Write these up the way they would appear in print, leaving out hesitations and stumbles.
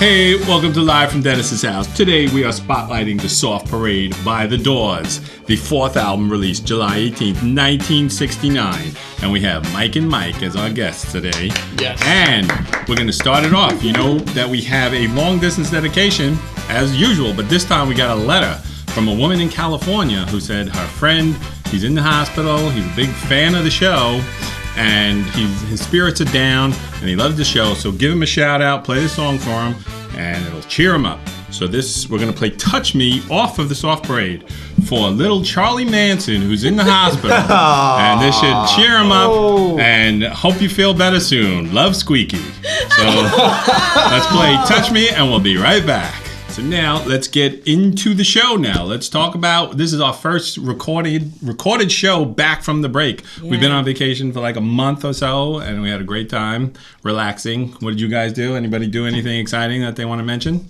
Hey, welcome to Live from Dennis's House. Today we are spotlighting The Soft Parade by The Doors, the fourth album released July 18th, 1969. And we have Mike and Mike as our guests today. Yes. And we're going to start it off. You know that we have a long-distance dedication, as usual, but this time we got a letter from a woman in California who said her friend, he's in the hospital, he's a big fan of the show, and his spirits are down, and he loves the show, so give him a shout out, play the song for him, and it'll cheer him up. So we're going to play Touch Me off of the Soft Parade for little Charlie Manson, who's in the hospital. And this should cheer him up and hope you feel better soon. Love, Squeaky. So let's play Touch Me, and we'll be right back. So now let's get into the show now. Let's talk about, this is our first recorded show back from the break. Yeah. We've been on vacation for like a month or so, and we had a great time relaxing. What did you guys do? Anybody do anything exciting that they want to mention?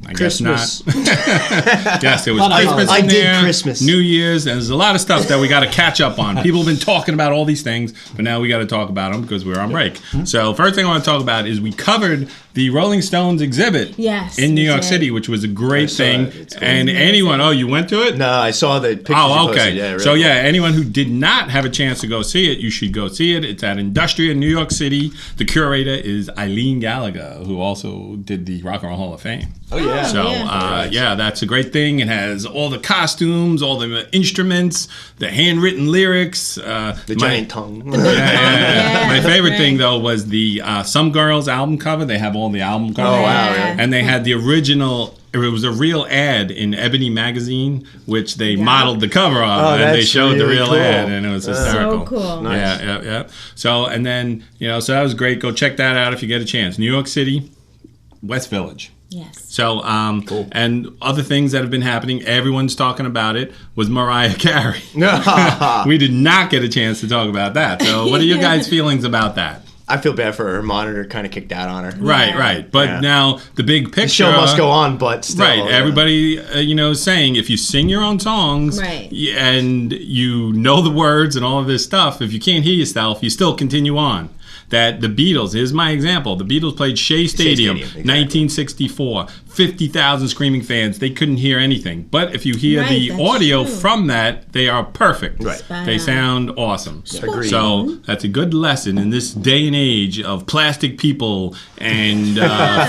I Christmas. Guess not. Yes, it was Christmas I in there, did Christmas. New Year's, and there's a lot of stuff that we got to catch up on. People have been talking about all these things, but now we got to talk about them because we're on break. So first thing I want to talk about is we covered the Rolling Stones exhibit in New York City, which was a great thing. And anyone, you went to it? No, I saw the pictures. Oh, okay. Yeah, really so yeah, anyone who did not have a chance to go see it, you should go see it. It's at Industria, New York City. The curator is Eileen Gallagher, who also did the Rock and Roll Hall of Fame. Oh, yeah. So, that's a great thing. It has all the costumes, all the instruments, the handwritten lyrics. The giant tongue. My favorite thing, though, was the Some Girls album cover. They have all the album covers. Oh, wow. Yeah. And they had the original. It was a real ad in Ebony magazine, which they modeled the cover of, and they showed really the real cool. ad, and it was hysterical. So cool. Nice. Yeah. So, and then, so that was great. Go check that out if you get a chance. New York City, West Village. Yes. So, cool. And other things that have been happening, everyone's talking about it, was Mariah Carey. We did not get a chance to talk about that. So what are your guys' feelings about that? I feel bad for her. Monitor kind of kicked out on her. Right. But now the big picture. The show must go on, but still. Right. Everybody, is saying if you sing your own songs and you know the words and all of this stuff, if you can't hear yourself, you still continue on. That the Beatles, here's my example. The Beatles played Shea Stadium, exactly. 1964. 50,000 screaming fans. They couldn't hear anything. But if you hear the audio from that, they are perfect. Right. They sound awesome. Agreed. So that's a good lesson in this day and age of plastic people and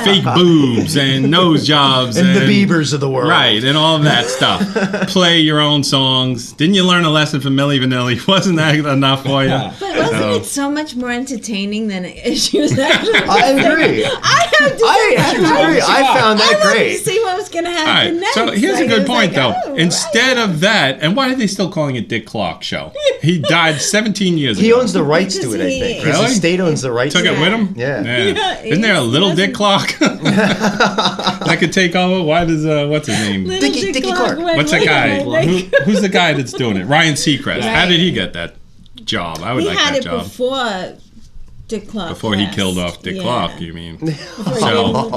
fake boobs and nose jobs. And the Biebers of the world. Right, and all of that stuff. Play your own songs. Didn't you learn a lesson from Milli Vanilli? Wasn't that enough for you? But wasn't it so much more entertaining than she was actually? I agree. I found that great. To see what was going to happen All right, next. so here's a good point, though. Instead of that, and why are they still calling it Dick Clark Show? He died 17 years ago. He owns the rights to it, I think. Really? His estate owns the rights Took to it with him? Yeah. Isn't there a little Dick Clark that could take over? Why does, what's his name? Dickie Clark. What's that guy? Who's the guy that's doing it? Ryan Seacrest. How did he get that job? I would like that job. Before Dick Clark. Before he killed off Dick Clark, you mean? So,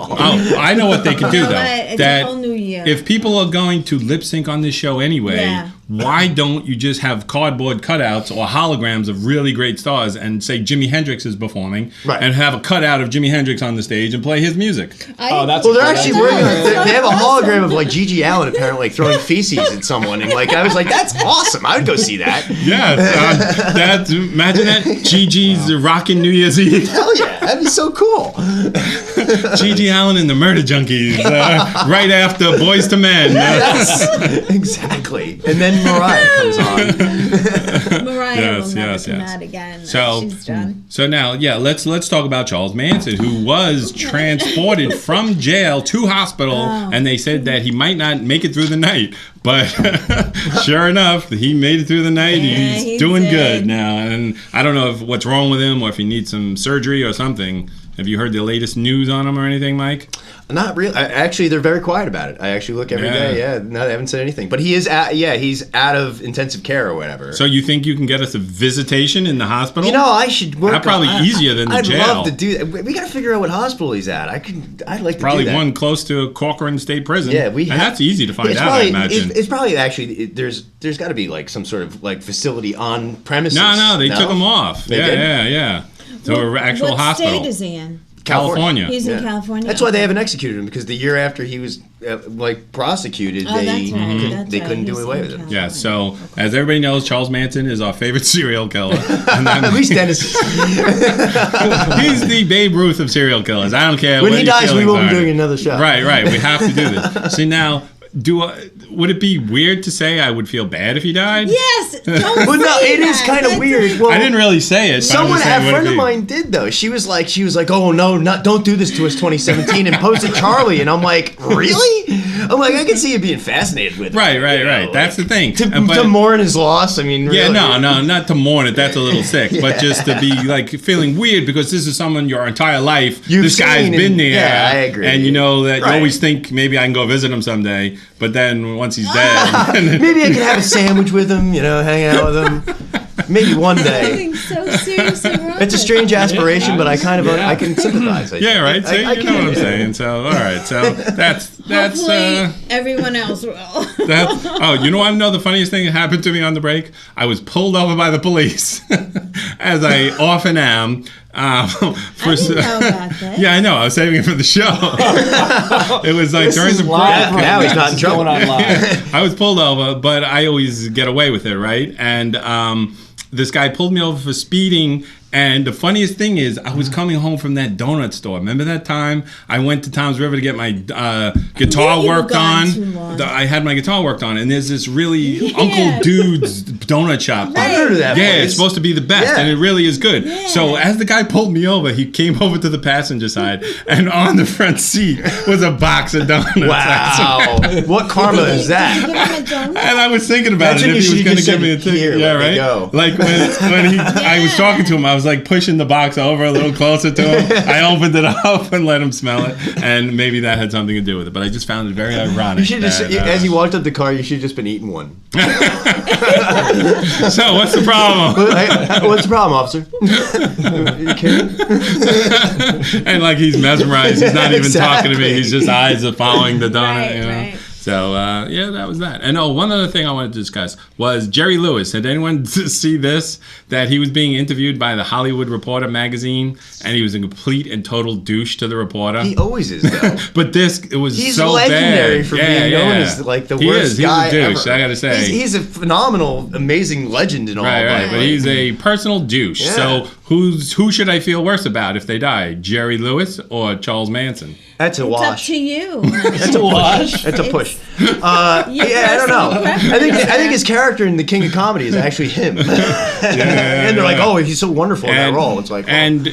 I know what they can do, though. It's a whole new year. If people are going to lip sync on this show anyway, why don't you just have cardboard cutouts or holograms of really great stars and say Jimi Hendrix is performing and have a cutout of Jimi Hendrix on the stage and play his music? They're actually working on it. They have a hologram of like Gigi Allen apparently throwing feces at someone, and I was like, that's awesome. I would go see that. Yeah, imagine that. Gigi's rocking New Year's Eve. Hell yeah, that'd be so cool. Gigi Allen and the Murder Junkies, right after Boys to Men. Yes, exactly. And then Mariah comes on. Mariah will never come out again. She's done. So now, let's talk about Charles Manson, who was transported from jail to hospital, and they said that he might not make it through the night. But sure enough, he made it through the night. He's doing good now. And I don't know what's wrong with him or if he needs some surgery or something. Have you heard the latest news on him or anything, Mike? Not really. Actually, they're very quiet about it. I actually look every day. Yeah, no, they haven't said anything. But he is he's out of intensive care or whatever. So you think you can get us a visitation in the hospital? I should work. That's probably easier than the jail. I'd love to do that. We got to figure out what hospital he's at. I'd like to do that. Probably one close to Corcoran State Prison. Yeah, that's easy to find out, I imagine. It's probably actually, there's got to be like some sort of like facility on premises. No, they took him off. Yeah. To an actual hospital. What state is he in? California. He's Yeah. in California. That's why they haven't executed him, because the year after he was prosecuted, Oh, that's right. That's they right. couldn't do He's away in with him. California. Yeah, so as everybody knows, Charles Manson is our favorite serial killer. And At least Dennis. he's the Babe Ruth of serial killers. I don't care When what he your dies, we feelings won't be are. doing another show. Right. We have to do this. See, now, would it be weird to say I would feel bad if he died? Yes. Don't Well, no, say it is that. kind of That's weird. Well, I didn't really say it. But I'm someone, just saying, a would it friend of be- mine did though. She was like, oh no, don't do this to us, 2017, and posted Charlie, and I'm like, really? I'm like, I can see you being fascinated with it. Right. you know, That's the thing. To mourn his loss. I mean, Yeah, really. no, not to mourn it. That's a little sick. But just to be like feeling weird because this is someone your entire life. You've this guy's seen been and- there. yeah, I agree. And you know that you Right. always think maybe I can go visit him someday. But then once he's dead. Maybe I could have a sandwich with him, hang out with him. Maybe one day. Something so seriously wrong. It's a strange aspiration, but I can sympathize. Yeah, right. So you know what I'm saying. So all right. So that's Hopefully, everyone else will. that's. Oh, you know what? I know the funniest thing that happened to me on the break. I was pulled over by the police, as I often am. I didn't know about that. Yeah, I know. I was saving it for the show. It was like during the break. Now he's not in trouble. Going on live. I was pulled over, but I always get away with it, right? And this guy pulled me over for speeding. And the funniest thing is, I was coming home from that donut store. Remember that time I went to Tom's River to get my guitar you were worked gone on? too long. I had my guitar worked on, and there's this really Uncle Dude's donut shop. I've heard of that Yeah, place. it's supposed to be the best, Yeah. and it really is good. Yeah. So as the guy pulled me over, he came over to the passenger side, and on the front seat was a box of donuts. Wow. What karma is Did that? you give him a donut? And I was thinking about That's it when if you he was should've going to just give me a said, ticket. "Here, Yeah, let me right. go." Like when I was talking to him, I was like pushing the box over a little closer to him. I opened it up and let him smell it, and maybe that had something to do with it. But I just found it very ironic. You should just, that, as you walked up the car, you should have just been eating one. So what's the problem? Hey, what's the problem, officer? You kidding? And like he's mesmerized. He's not even talking to me. Exactly. He's just eyes are following the donut. Right, you know? right. So yeah, that was that. And one other thing I wanted to discuss was Jerry Lewis. Did anyone see this? That he was being interviewed by the Hollywood Reporter magazine, and he was a complete and total douche to the reporter. He always is, though. But it was He's so legendary bad. for being known as like the worst guy He's a douche. ever. I gotta say. He's a phenomenal, amazing legend in all. Right, but he's a personal douche. Yeah. So who should I feel worse about if they die? Jerry Lewis or Charles Manson? That's a It's up wash. to you. That's a push. That's a push. Your Yeah, I don't know. personal I think preference. his character in The King of Comedy is actually him. And they're like, oh, he's so wonderful in that role. It's like, oh. And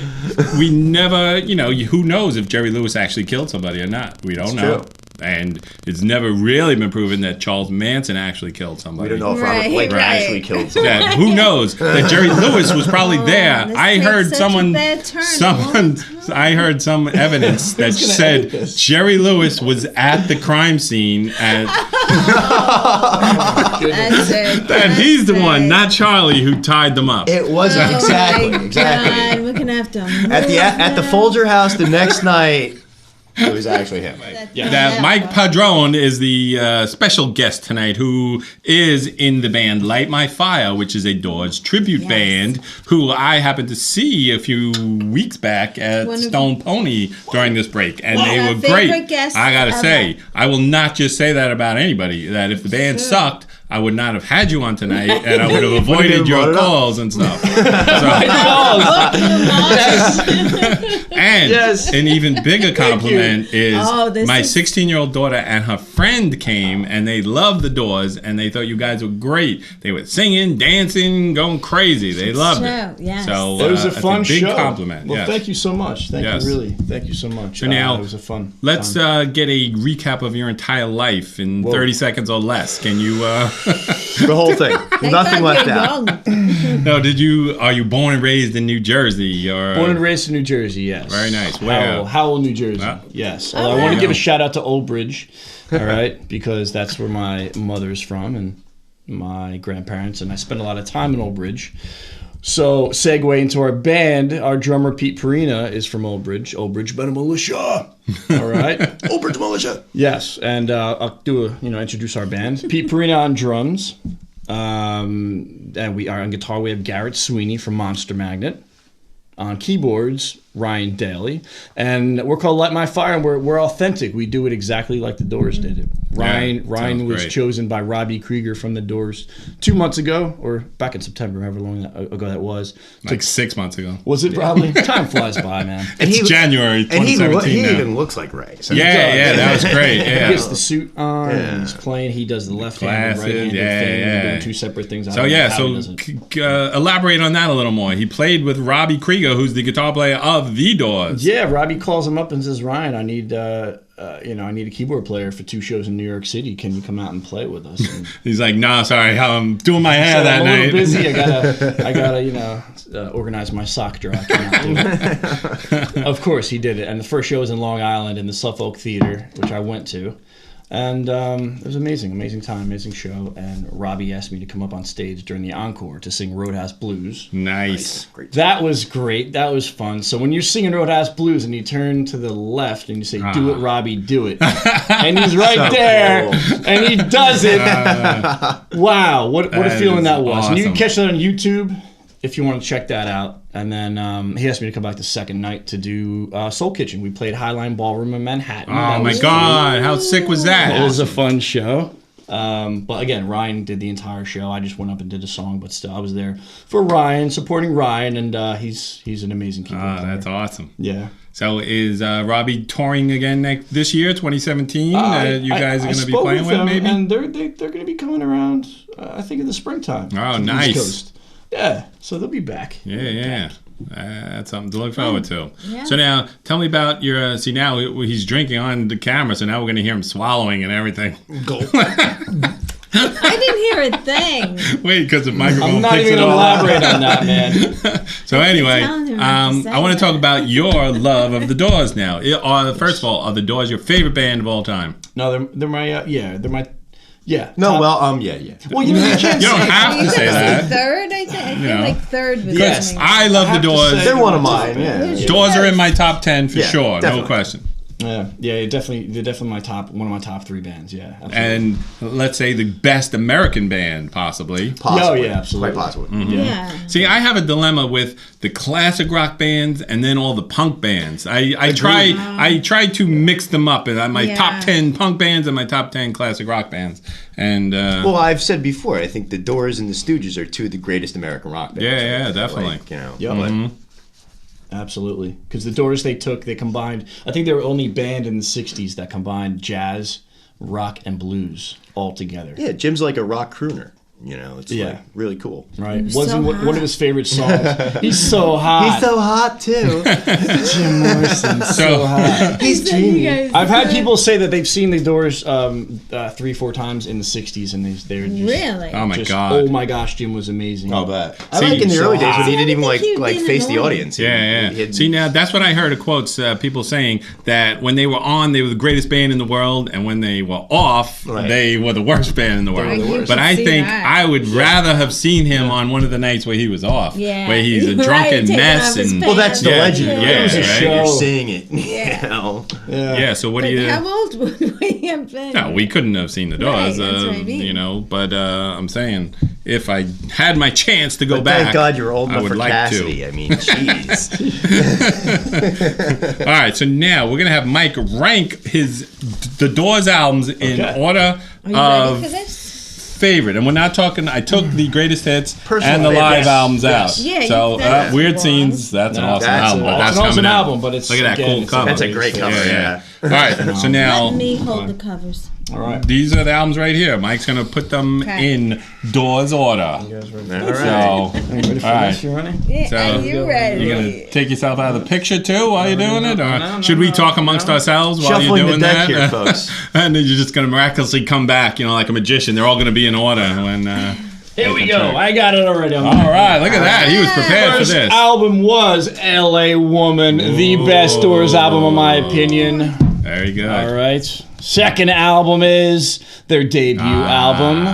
we never, who knows if Jerry Lewis actually killed somebody or not? We don't know. true. And it's never really been proven that Charles Manson actually killed somebody. we don't know if Robert Right, Blake right. actually killed someone. That who knows that Jerry Lewis was probably there. this I takes heard such a someone, bad turn at once. I heard some evidence that said Jerry Lewis was at the crime scene and That's it. that he's the one, not Charlie, who tied them up. It wasn't exactly. God, Exactly. we're gonna have to At the Folger house the next night, it was actually him. That Mike Padron is the special guest tonight, who is in the band Light My Fire, which is a Doors tribute band, who I happened to see a few weeks back at One of- Stone Pony during this break, and they Our were favorite great. guests I gotta ever. say, I will not just say that about anybody. That if the band sucked, I would not have had you on tonight, and I would have avoided even brought your it up. calls and stuff. And Yes. an even bigger compliment is this my is- 16-year-old daughter and her friend came, and they loved the Doors, and they thought you guys were great. They were singing, dancing, going crazy. They loved true, it. yes. So It was a that's fun big show. compliment. Well, yes. thank you so much. Thank Yes. you, really. Thank you so much. So now, it was a fun. Let's time. get a recap of your entire life in 30 seconds or less. Can you? The whole thing. Thank Nothing God left you're out. young. No, are you born and raised in New Jersey? Or Born and raised in New Jersey, yes. Very nice. Where? Howell, New Jersey. Ah. Yes. Oh, Although I want wow. to give a shout out to Old Bridge, all right, because that's where my mother's from and my grandparents, and I spent a lot of time in Old Bridge. So, segue into our band, our drummer Pete Perina is from Old Bridge Band Militia. All right. Old Bridge Militia. Yes, and I'll introduce our band. Pete Perina on drums. And we are on guitar. We have Garrett Sweeney from Monster Magnet. On keyboards, Ryan Daly. And we're called Light My Fire, and we're authentic. We do it exactly like the Doors did it. Ryan was chosen by Robbie Krieger from the Doors 2 months ago, or back in September, however long ago that was. Like 6 months ago. Was it probably? Time flies by, man. It's January 2017 and he now. even looks like Ray. So Yeah, that was great. Yeah. He gets the suit on, and he's playing. He does the left-handed, Glasses, right-handed thing. yeah. They're doing two separate things. I So don't know yeah, how he does it. elaborate on that a little more. He played with Robbie Krieger, who's the guitar player of the Doors. Yeah, Robbie calls him up and says, "Ryan, I need I need a keyboard player for 2 shows in New York City. Can you come out and play with us?" And He's like, "No, sorry, I'm doing my hair that I'm a night." little busy. I gotta organize my sock drawer. I cannot do it. Of course, he did it. And the first show was in Long Island in the Suffolk Theater, which I went to. And it was amazing time, amazing show. And Robbie asked me to come up on stage during the encore to sing Roadhouse Blues. Nice. Great. That was great. That was fun. So when you're singing Roadhouse Blues and you turn to the left and you say, "Do it, Robbie, do it," and he's right there, and he does it. Wow, what a feeling that was. Awesome. And you can catch that on YouTube if you want to check that out. And then he asked me to come back the second night to do Soul Kitchen. We played Highline Ballroom in Manhattan. Oh my God, how sick was that? It was a fun show. But again, Ryan did the entire show. I just went up and did a song, but still, I was there for Ryan, supporting Ryan, and he's an amazing keyboard player. That's awesome. Yeah. So is Robbie touring again this year, 2017? You guys are going to be playing with, maybe? And they're going to be coming around, I think, in the springtime. Oh, to the nice. East Coast. Yeah, so they'll be back. Yeah. That's something to look forward to. Yeah. So now, tell me about your. See, now he's drinking on the camera, so now we're going to hear him swallowing and everything. I didn't hear a thing. Wait, because the microphone I'm not picks even it going to all up. elaborate on that, man. So anyway, telling him not to say I want to that. talk about your love of the Doors now. First of all, are the Doors your favorite band of all time? No, they're my, they're my, yeah. No, top- well, yeah. Well, you can't You don't say have to You say said that. third, I think. I feel Yeah. like third was Yes. something. I love the have to Doors. say- They're one of mine, yeah. Doors are in my top 10 for Yeah, sure, no definitely. question. Yeah, they're definitely one of my top 3 bands. Yeah, absolutely. And let's say the best American band, possibly. Possibly. yeah, absolutely. Quite possibly. Yeah. See, I have a dilemma with the classic rock bands and then all the punk bands. I try to mix them up, and my Yeah. top 10 punk bands and my top 10 classic rock bands. And Well, I've said before, I think the Doors and the Stooges are 2 of the greatest American rock bands. Yeah, definitely. Like, you know, Yep. but- Absolutely. Because the Doors they combined, I think they were only band in the 60s that combined jazz, rock, and blues all together. yeah, Jim's like a rock crooner. You know, it's Yeah. like really cool. Right? He's Wasn't so one hot. of his favorite songs. He's so hot. He's so hot too. Jim Morrison, so hot. He's Is that you dreamy. guys- I've had people say that they've seen the Doors 3-4 times in the 60s, and they're just... Really? oh my just, God. oh my gosh, Jim was amazing. I'll bet. I See, like in the so early days when he hot. didn't even I think like you've face been the annoying. audience. Yeah. He had- See, now that's what I heard of quotes, people saying that when they were on, they were the greatest band in the world, and when they were off, Right. they were the worst band in the world. the worst. But I See think that. I would rather have seen him on one of the nights where he was off, Yeah. where he's a Right, drunken taking mess off his and well, that's the Yeah, legend. yeah, right? It was a right. show. You're Show. seeing it. Yeah. You know. yeah. So what do But you? how old would we have been? No, we couldn't have seen the Doors, Right, that's what I mean. you know. But I'm saying, if I had my chance to go But back, thank God you're old I enough would for like Cassidy. to. I mean, jeez. All right, so now we're gonna have Mike rank the Doors albums in Okay. order Are you ready of for this? favorite, and we're not talking. I took the greatest hits Personal and the favorite. live Yes. albums Yes. out. Yeah, so that's Weird wrong. Scenes. That's an No, awesome that's album. an But that's awesome coming out. album, but it's Look at that again, cool it's cover. That's a great cover. Yeah. All right, so now Let me hold the covers. All right. these are the albums right here. Mike's gonna put them Okay. in Doors order. All right. So, Ready for all right. this? You ready? Yeah, So, are you ready? You're gonna take yourself out of the picture too while you're doing it, or no, should we no, talk amongst no. ourselves while Shuffling you're the doing deck that? here, folks. And then you're just gonna miraculously come back, you know, like a magician. They're all gonna be in order when. Here we go. I got it already. All right, look at that. He was prepared for First this. album was L.A. Woman, the best Doors album in my opinion. Very good. All right. Second album is their debut album.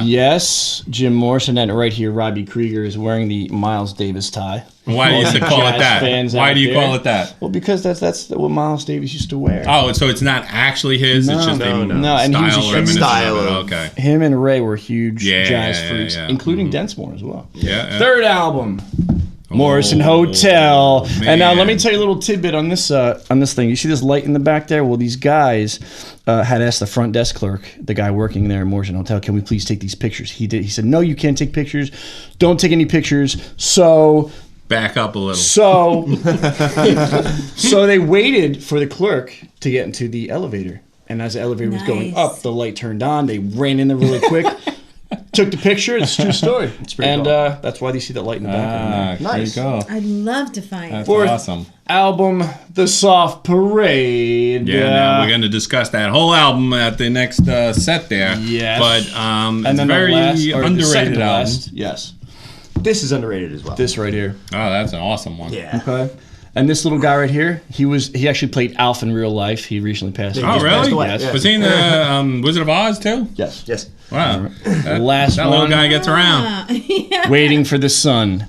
Yes, Jim Morrison, and right here, Robbie Krieger is wearing the Miles Davis tie. Why do you call it Jazz that? fans Why out do you there. call it that? Well, because that's what Miles Davis used to wear. Oh, so it's not actually his. It's just no, a no. No, and he was a style huge reminiscent style of it. of- Okay. Him and Ray were huge Yeah, jazz yeah, freaks, yeah. including Densmore as well. Yeah. Third album, Morrison Hotel. And now let me man. tell you a little tidbit on this thing. You see this light in the back there? Well, these guys had asked the front desk clerk, the guy working there at Morrison Hotel, can we please take these pictures? He did. He said, no, you can't take pictures. Don't take any pictures. So Back up a little. so they waited for the clerk to get into the elevator. And as the elevator was going Nice. up, the light turned on. They ran in there really quick. Took the picture. It's a true story. It's pretty and cool. That's why you see that light in the background. Nice. There you go. I'd love to find That's it. awesome. Album, The Soft Parade. Yeah, now we're going to discuss that whole album at the next set there. Yes. But and it's a then very the last, or the second underrated to album. last. Yes. This is underrated as well. This right here. Oh, that's an awesome one. Yeah. Okay. And this little guy right here, he actually played Alf in real life. He recently passed away. He Oh, just passed really? away, Yes. yeah. Was he in the Wizard of Oz, too? Yes. Yes. Wow. Last that little one. guy gets around. Ah, yeah. Waiting for the Sun.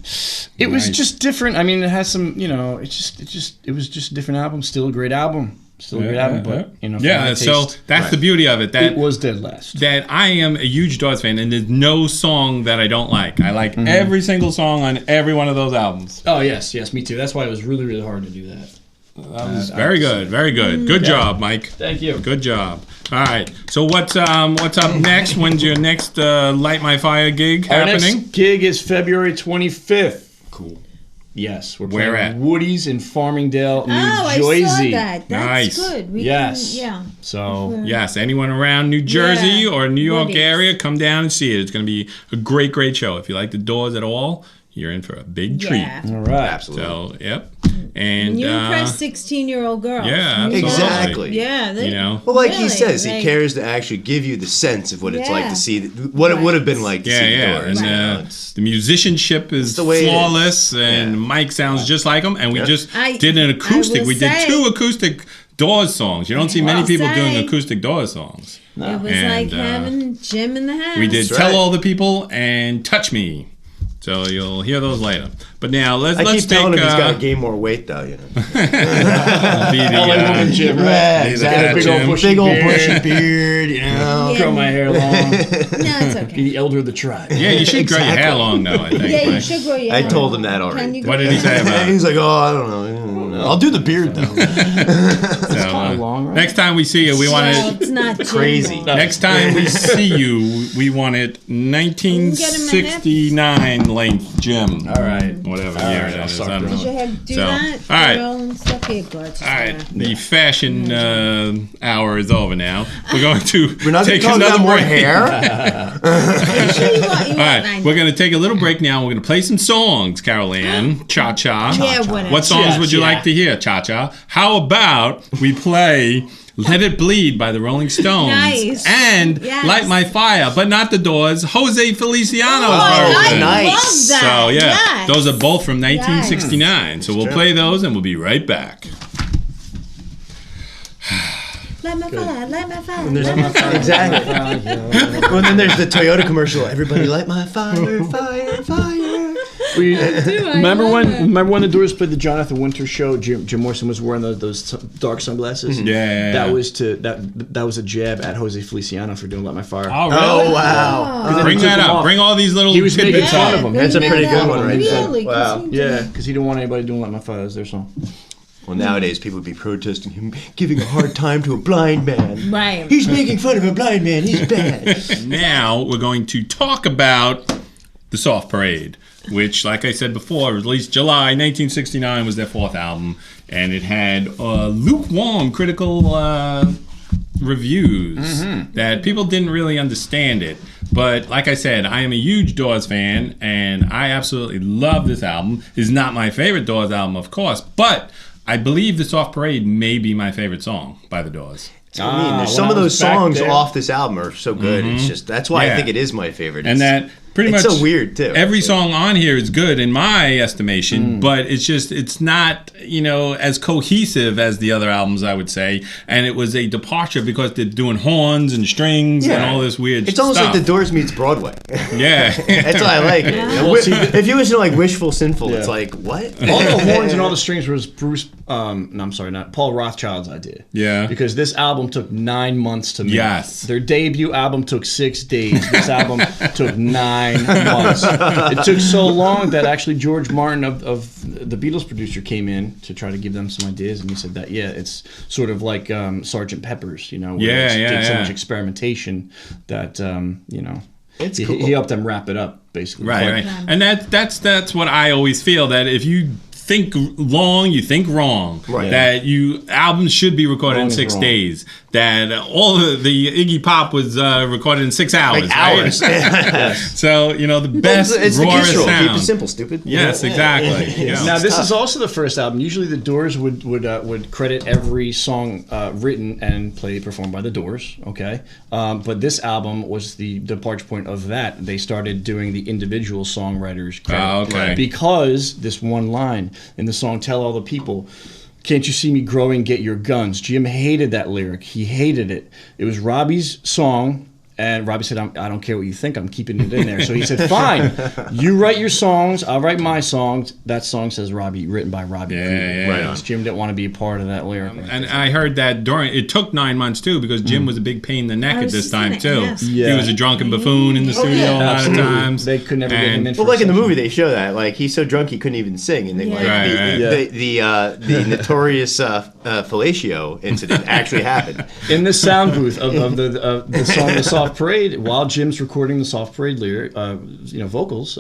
It was Nice. just different. I mean, it has some, it was just a different album. Still a great album. Still a great album, but for my so taste, that's the beauty of it. That it was dead last. that I am a huge Doors fan, and there's no song that I don't like. I like Mm-hmm. every single song on every one of those albums. Oh yes, me too. That's why it was really, really hard to do that. That was very good, very good. Good job, Mike. Thank you. Good job. All right. So what's up next? When's your next Light My Fire gig Our happening? next gig is February 25th. Cool. Yes, we're Where playing at? Woody's in Farmingdale, New Oh, Jersey. I saw that. That's Nice. good. We Yes. Can, yeah. So Yes, anyone around New Jersey Yeah. or New York Woody's. area, come down and see it. It's going to be a great, great show. If you like the Doors at all, you're in for a big treat. Yeah. all right. Absolutely. So, yep. And You impress 16-year-old girls. yeah, You know? Exactly. Yeah. They, you know. Well, like he Really, says, he like- cares to actually give you the sense of what it's like Yeah. to see what it would have been like to Yeah, see yeah, the Doors. and you know, it's- the musicianship is the way it is. flawless, and Yeah. Mike sounds just like him. And we Yeah. just I- did an acoustic. I will We did say- 2 acoustic Doors songs. You don't see many Well, people doing say- acoustic Doors songs. It was And, like having Jim in the house. We did That's Tell right. All the People and Touch Me. So you'll hear those later. But now let's I keep take telling him he's got to gain more weight, though. You know. be the, LA woman Jim, right? Yeah, He's exactly. got Big Jim. old bushy Big old beard. bushy beard. You know. Yeah. Grow my hair long. No, it's Be okay. the elder of the tribe. Yeah, you should grow your hair Exactly. long though. I think. Yeah, you Mike. should grow your I hair. told him that already. Can you What grow did he your say hair? about it? He's like, oh, I don't know. I'll do the beard though. So, kinda long, right? next time we see you, we want Well, it. it's not Crazy. Jim. Next time we see you, we want it 1969 length, Jim. All right. Whatever All year right, that I'll is. start I don't doing Did you know. have do So, that? all right. Girl and stuff here, gorgeous. All right, the fashion hour is over now. We're going to We're not going take to talk another about more break. hair. All right, we're going to take a little break now. We're going to play some songs, Carol Ann, Cha-Cha. Yeah, whatever. What songs would you Cha-cha. like to hear, Cha-Cha? How about we play Let It Bleed by the Rolling Stones Nice. and Yes. Light My Fire, but not the Doors, Jose Feliciano's Oh, I version. nice. love that. So, yeah, Yes. those are both from 1969. So we'll true. play those and we'll be right back. Light my fire, light my fire. There's light my fire. exactly. Well, then there's the Toyota commercial. Everybody light my fire, fire, fire. Remember when the Doors played the Jonathan Winter show? Jim Morrison was wearing those dark sunglasses. Yeah. That was that was a jab at Jose Feliciano for doing "Let My Fire." Oh, really? Oh wow. Bring Took that him up. off. Bring all these little He was making tidbits fun up. of him. That's a pretty good one right there. Really? 'Cause Wow. he Yeah, did. because he didn't want anybody doing "Let My Fire" as their song. Well, nowadays people would be protesting him, giving a hard time to a blind man. Right. He's making fun of a blind man. He's bad. Now we're going to talk about the Soft Parade, which, like I said before, released July 1969, was their 4th album, and it had lukewarm critical reviews that people didn't really understand it. But like I said, I am a huge Doors fan, and I absolutely love this album. It's not my favorite Doors album, of course, but I believe the Soft Parade may be my favorite song by the Doors. I mean, there's when some I of was those back songs there- off this album are so good. It's just that's why Yeah. I think it is my favorite. And It's- that pretty much it's so weird too. Every song on here is good in my estimation, but it's not, as cohesive as the other albums, I would say. And it was a departure because they're doing horns and strings and all this weird It's almost stuff. like The Doors meets Broadway. Yeah. That's why I like it. Well, see, If you listen to like Wishful Sinful, it's Yeah. like what? All the horns and all the strings was not Paul Rothchild's idea. Yeah. Because this album took 9 months to make. Yes. Their debut album took 6 days. This album took 9 9 months. It took so long that actually George Martin of the Beatles producer came in to try to give them some ideas, and he said that it's sort of like Sgt. Pepper's, where they did so much experimentation that It's he, cool. he helped them wrap it up basically. Right. And that's what I always feel, that if you think long, you think wrong. Right. That albums should be recorded Wrong in is 6 wrong. days. That all the Iggy Pop was recorded in 6 hours. Like hours. Right? So the best It's the rawest Kiss rule. sound. Keep it simple, stupid. Yes, exactly. Now this tough. is also the first album. Usually the Doors would credit every song written and performed by the Doors. Okay, but this album was the departure point of that. They started doing the individual songwriters credit. Oh, okay. Because this one line in the song "Tell All the People." Can't you see me growing? Get your guns. Jim hated that lyric. He hated it. It was Robbie's song, and Robbie said, I don't care what you think. I'm keeping it in there. So he said, fine. You write your songs. I'll write my songs. That song says Robbie, written by Robbie. Yeah. Right. Jim didn't want to be a part of that lyric. And I heard that it took 9 months too, because Jim was a big pain in the neck I at was this just time gonna too. ask. He was a drunken buffoon in the studio a lot Absolutely. of times. They could never get him in. Well, like in the movie, they show that. Like, he's so drunk he couldn't even sing, and they Yeah. the notorious fellatio incident actually happened. In the sound booth of the song "The Soft Parade," while Jim's recording the Soft Parade lyric, vocals,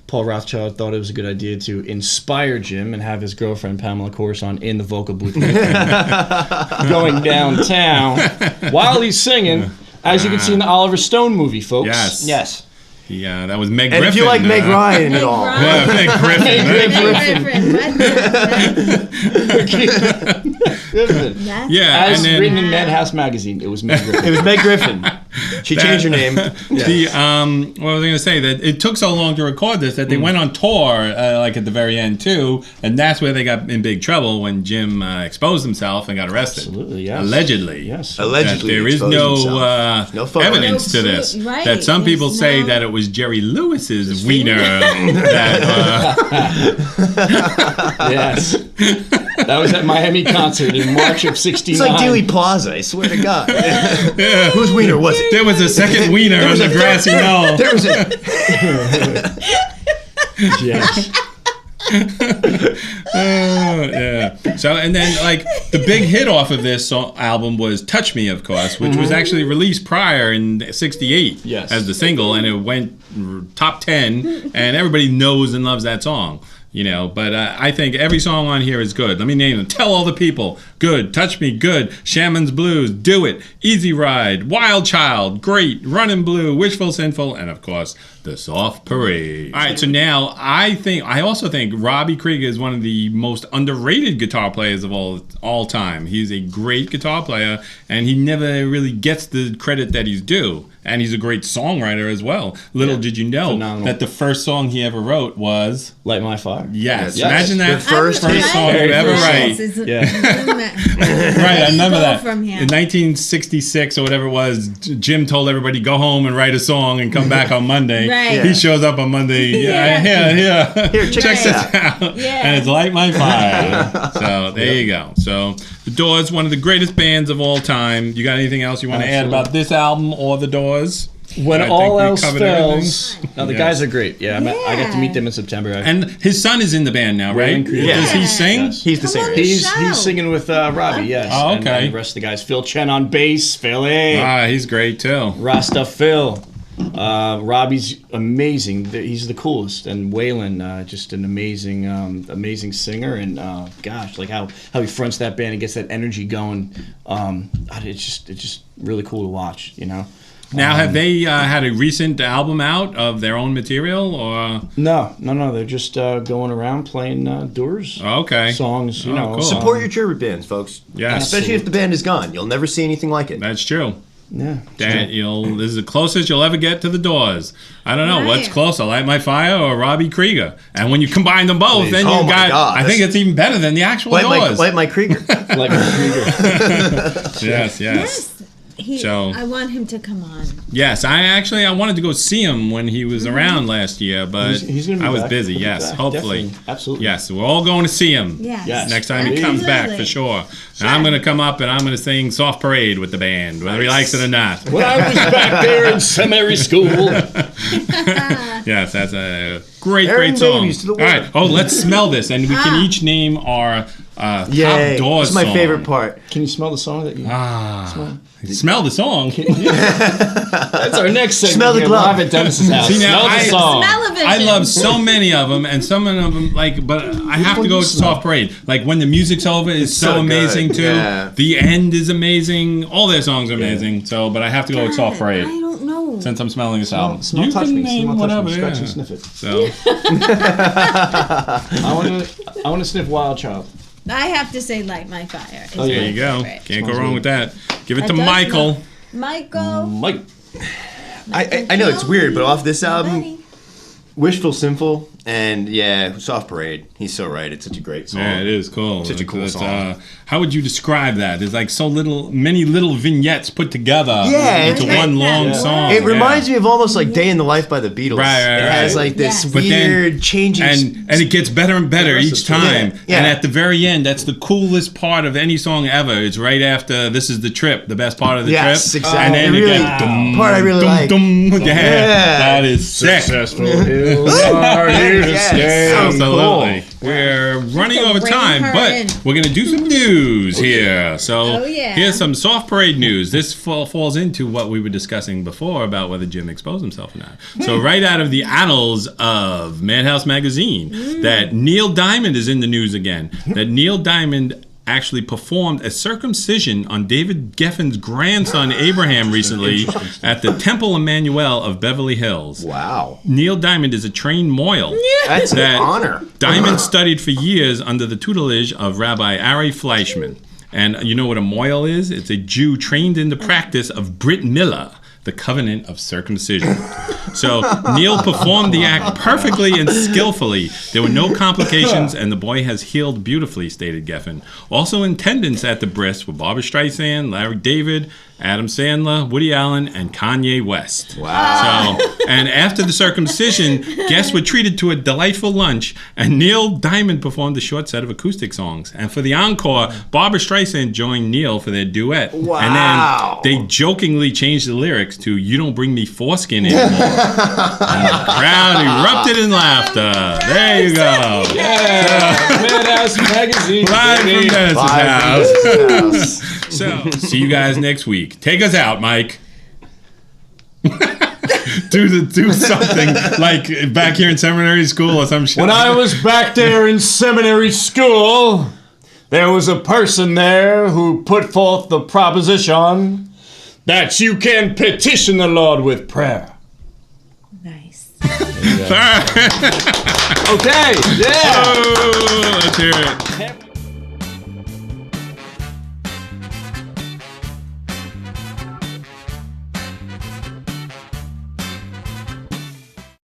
Paul Rothschild thought it was a good idea to inspire Jim and have his girlfriend Pamela Corson in the vocal booth with him, going downtown while he's singing, as you can see in the Oliver Stone movie, folks. Yes. Yes. That was Meg And Griffin. if you like Meg Ryan at Meg all, Ryan. Yeah, Meg Griffin. That's Yeah, As and then written in Madhouse magazine, it was Meg Griffin. it was Meg Griffin. She changed her name. what was I going to say? That it took so long to record this that they went on tour, like at the very end too, and that's where they got in big trouble when Jim exposed himself and got arrested. Absolutely, yes. Allegedly. Yes. That Allegedly, there is exposed no himself. No photo. evidence No to this. proof, right. That some people There's say no- that it was Jerry Lewis's wiener. that, Yes. That was at Miami concert in March of '69. It's like Dewey Plaza, I swear to God. Whose wiener was it? there was a second wiener on the grassy knoll. There was a... Yes. Yeah. So, and then like the big hit off of this album was "Touch Me," of course, which was actually released prior in '68 Yes. as the single, and it went top 10, and everybody knows and loves that song. But I think every song on here is good. Let me name them. "Tell All the People," good. "Touch Me," good. "Shaman's Blues," "Do It," "Easy Ride," "Wild Child," great. "Runnin' Blue," "Wishful Sinful," and of course, "The Soft Parade." All right, so now I also think Robbie Krieger is one of the most underrated guitar players of all time. He's a great guitar player, and he never really gets the credit that he's due. And he's a great songwriter as well. Little did you know Phenomenal. that the first song he ever wrote was... Light My Fire. Yes. Yes. Imagine that The first song you ever write. Yeah. Right, I remember that. From In him. 1966 or whatever it was, Jim told everybody, go home and write a song and come back on Monday. Right. He shows up on Monday. Yeah. Here, check check this this out. Yeah. And it's Light My Fire. So there you go. So The Doors, one of the greatest bands of all time. You got anything else you want to add Absolutely. about this album or The Doors? When I think all we else covered fails. Now, the Yes. guys are great. Yeah, I got to Yeah. meet them in September. And his son is in the band now, right? Waylon Krieger. Yeah. Does he sing? Yes. He's the Come on, singer. he's- He's Show. singing with Robbie, yes. Oh, And- okay. And the rest of the guys. Phil Chen on bass. Philly. He's great too. Rasta Phil. Robbie's amazing. He's the coolest. And Waylon, just an amazing singer. And gosh, like how he fronts that band and gets that energy going. It's just really cool to watch, Now, have they had a recent album out of their own material, or? No. They're just going around playing Doors Okay. songs, cool. Support your tribute bands, folks. Yes. Especially if the band is gone. You'll never see anything like it. That's true. Yeah. That this is the closest you'll ever get to the Doors. I don't know what's Right. closer, Light My Fire or Robbie Krieger. And when you combine them both, Please. then Oh you my got. God, I think it's even better than the actual Doors. Light my Krieger. Like Krieger. Yes. Yes. I want him to come on. Yes, I wanted to go see him when he was around last year, but He's gonna be I was back. busy. He'll be Yes, back. hopefully. Definitely. Absolutely. Yes, we're all going to see him. Yes. Next time he comes back, for sure. And I'm going to come up and I'm going to sing Soft Parade with the band, whether he likes it or not. When I was back there in seminary school. Yes, that's a great Aaron song. Babies to the All right, world. let's smell this, and we can each name our top Yay. doors This is my song. favorite part. Can you smell the song that you Smell the song. That's our next segment. Smell the here. glove. We'll have it Dennis's house. See, now Smell the I- song. Smell-o-vision. I love so many of them, and some of them, but I have to one go you with smell? Soft Parade. Like, when the music's over, it's so so amazing, good, too. yeah. The end is amazing. All their songs are amazing, but I have to go with Soft I Parade. don't know. Since I'm smelling this album. Smell, You touch can me. name Smell, touch whatever, me. Scratch yeah. and sniff it. So, I want to sniff Wild Child. I have to say Light My Fire. Is Oh, yeah. there my you go. favorite. Can't go Smells wrong good. with that. Give it That to does Michael. smell- Michael. Mike. I know it's weird, but off this album, Buddy. Wishful Sinful, and Soft Parade. He's so right. It's such a great song. Yeah, it is cool. Such a cool song. How would you describe that? There's like many little vignettes put together Yeah, into it's- one long Yeah. song. It reminds me of almost like Day in the Life by the Beatles. Right, It has like this Yes. But then- weird changing. and it gets better and better each time. Yeah, yeah. And at the very end, that's the coolest part of any song ever. It's right after "This Is the Trip," the best part of the Yes, trip. exactly. And then It it really- gets dum, part I really dum, like. dum. Yeah, Yeah. that is sick. Successful hills are here to Yes. stay. So Absolutely. We're running over bring time, her but in. we're going to do some news here. So Oh, yeah. here's some Soft Parade news. This falls into what we were discussing before about whether Jim exposed himself or not. So right out of the annals of Madhouse Magazine, that Neil Diamond is in the news again. That Neil Diamond actually performed a circumcision on David Geffen's grandson Abraham recently at the Temple Emmanuel of Beverly Hills. wow, Neil Diamond is a trained mohel. that's an That honor. Diamond studied for years under the tutelage of Rabbi Ari Fleischman. And you know what a mohel is? It's a Jew trained in the practice of Brit Milah, the covenant of circumcision. So Neil performed the act perfectly and skillfully. There were no complications, and the boy has healed beautifully, stated Geffen. Also in attendance at the bris were Barbra Streisand, Larry David, Adam Sandler, Woody Allen, and Kanye West. Wow. So, and after the circumcision, guests were treated to a delightful lunch, and Neil Diamond performed a short set of acoustic songs. And for the encore, Barbra Streisand joined Neil for their duet. Wow. And then they jokingly changed the lyrics to "You don't bring me foreskin anymore." And the crowd erupted in laughter. There you go. Madhouse Magazine. Live from baby. Dennis's Live house. from Dennis's house. So, see you guys next week. Take us out, Mike. do something like back here in seminary school or some shit. When I was back there in seminary school, there was a person there who put forth the proposition that you can petition the Lord with prayer. Nice. Okay, yeah. Oh, let's hear it.